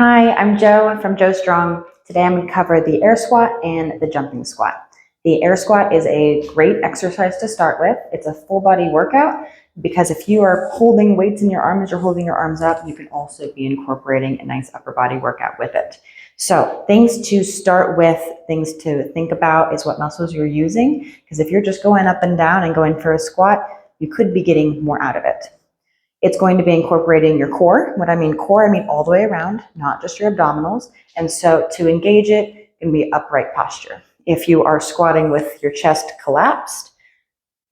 Hi, I'm Joe from Joe Strong. Today I'm going to cover the air squat and the jumping squat. The air squat is a great exercise to start with. It's a full body workout because if you are holding weights in your arms, you're holding your arms up, you can also be incorporating a nice upper body workout with it. So things to start with, things to think about is what muscles you're using, because if you're just going up and down and going for a squat, you could be getting more out of it. It's going to be incorporating your core. When I mean core, I mean all the way around, not just your abdominals. And so to engage it, it can be upright posture. If you are squatting with your chest collapsed,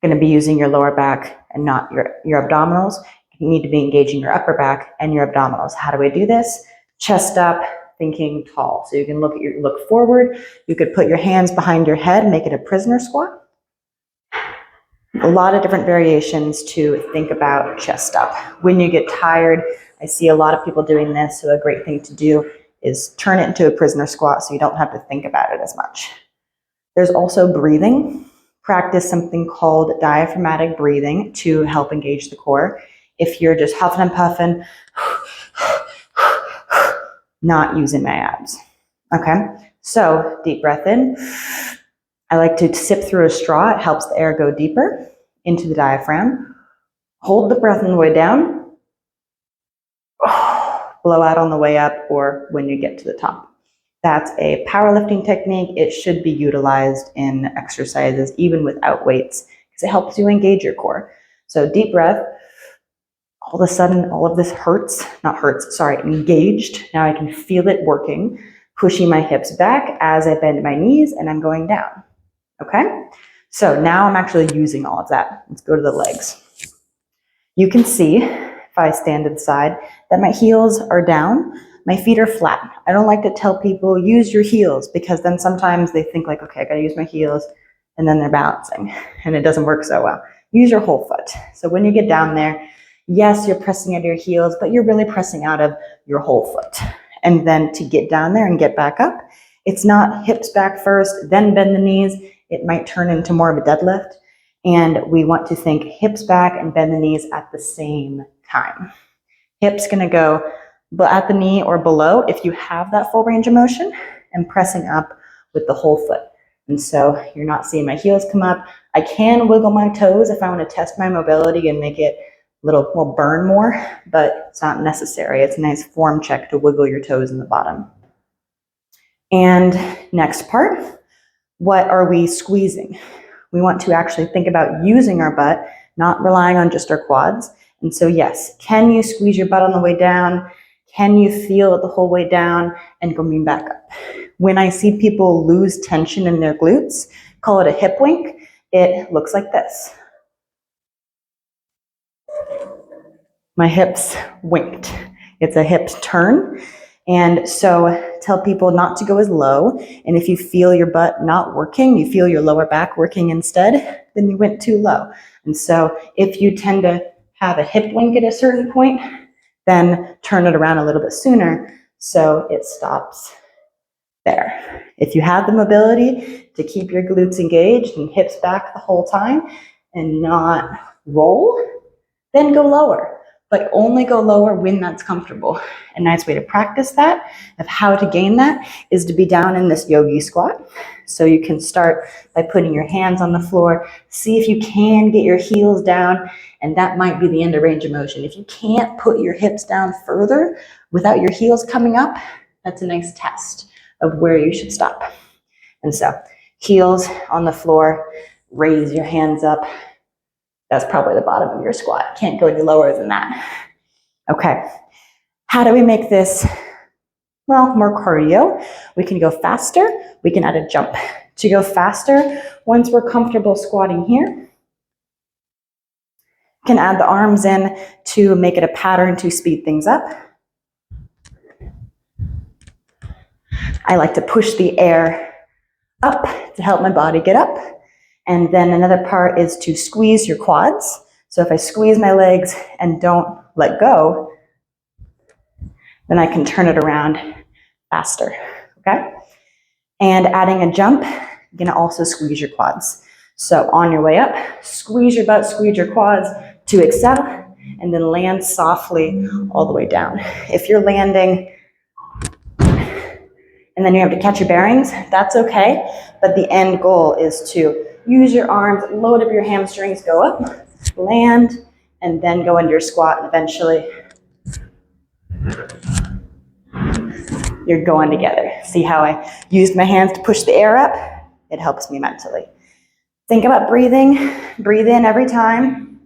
you're going to be using your lower back and not your abdominals. You need to be engaging your upper back and your abdominals. How do we do this? Chest up, thinking tall. So you can look forward. You could put your hands behind your head, make it a prisoner squat. A lot of different variations to think about chest up. When you get tired, I see a lot of people doing this, so a great thing to do is turn it into a prisoner squat so you don't have to think about it as much. There's also breathing. Practice something called diaphragmatic breathing to help engage the core. If you're just huffing and puffing, not using my abs. Okay, so deep breath in. I like to sip through a straw. It helps the air go deeper into the diaphragm. Hold the breath on the way down. Blow out on the way up or when you get to the top. That's a powerlifting technique. It should be utilized in exercises even without weights because it helps you engage your core. So deep breath. All of a sudden, all of this engaged. Now I can feel it working, pushing my hips back as I bend my knees and I'm going down. Okay, so now I'm actually using all of that. Let's go to the legs. You can see, if I stand to the side, that my heels are down, my feet are flat. I don't like to tell people, use your heels, because then sometimes they think like, okay, I gotta use my heels, and then they're balancing, and it doesn't work so well. Use your whole foot. So when you get down there, yes, you're pressing out of your heels, but you're really pressing out of your whole foot. And then to get down there and get back up, it's not hips back first, then bend the knees. It might turn into more of a deadlift. And we want to think hips back and bend the knees at the same time. Hips gonna go at the knee or below if you have that full range of motion, and pressing up with the whole foot. And so you're not seeing my heels come up. I can wiggle my toes if I want to test my mobility and make it will burn more, but it's not necessary. It's a nice form check to wiggle your toes in the bottom. And next part, what are we squeezing? We want to actually think about using our butt, not relying on just our quads. And so yes, can you squeeze your butt on the way down? Can you feel it the whole way down and going back up? When I see people lose tension in their glutes, call it a hip wink, it looks like this. My hips winked. It's a hip turn. And so tell people not to go as low. And if you feel your butt not working, you feel your lower back working instead, then you went too low. And so if you tend to have a hip wink at a certain point, then turn it around a little bit sooner so it stops there. If you have the mobility to keep your glutes engaged and hips back the whole time and not roll, then go lower. But only go lower when that's comfortable. A nice way to practice that, of how to gain that, is to be down in this yogi squat. So you can start by putting your hands on the floor, see if you can get your heels down, and that might be the end of range of motion. If you can't put your hips down further without your heels coming up, that's a nice test of where you should stop. And so, heels on the floor, raise your hands up. That's probably the bottom of your squat. Can't go any lower than that. Okay, how do we make this, more cardio? We can go faster, we can add a jump. To go faster, once we're comfortable squatting here, you can add the arms in to make it a pattern to speed things up. I like to push the air up to help my body get up. And then another part is to squeeze your quads. So if I squeeze my legs and don't let go, then I can turn it around faster, okay? And adding a jump, you're gonna also squeeze your quads. So on your way up, squeeze your butt, squeeze your quads to excel, and then land softly all the way down. If you're landing and then you have to catch your bearings, that's okay. But the end goal is to use your arms, load up your hamstrings, go up, land, and then go into your squat, and eventually you're going together. See how I used my hands to push the air up? It helps me mentally. Think about breathing. Breathe in every time.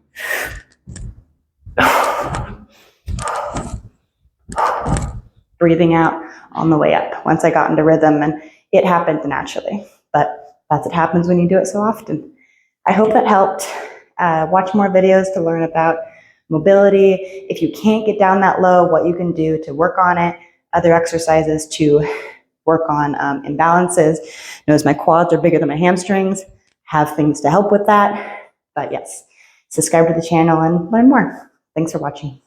Breathing out on the way up. Once I got into rhythm, and it happened naturally. But that's what happens when you do it so often. I hope that helped. Watch more videos to learn about mobility. If you can't get down that low, what you can do to work on it, other exercises to work on imbalances. Notice my quads are bigger than my hamstrings. Have things to help with that. But yes, subscribe to the channel and learn more. Thanks for watching.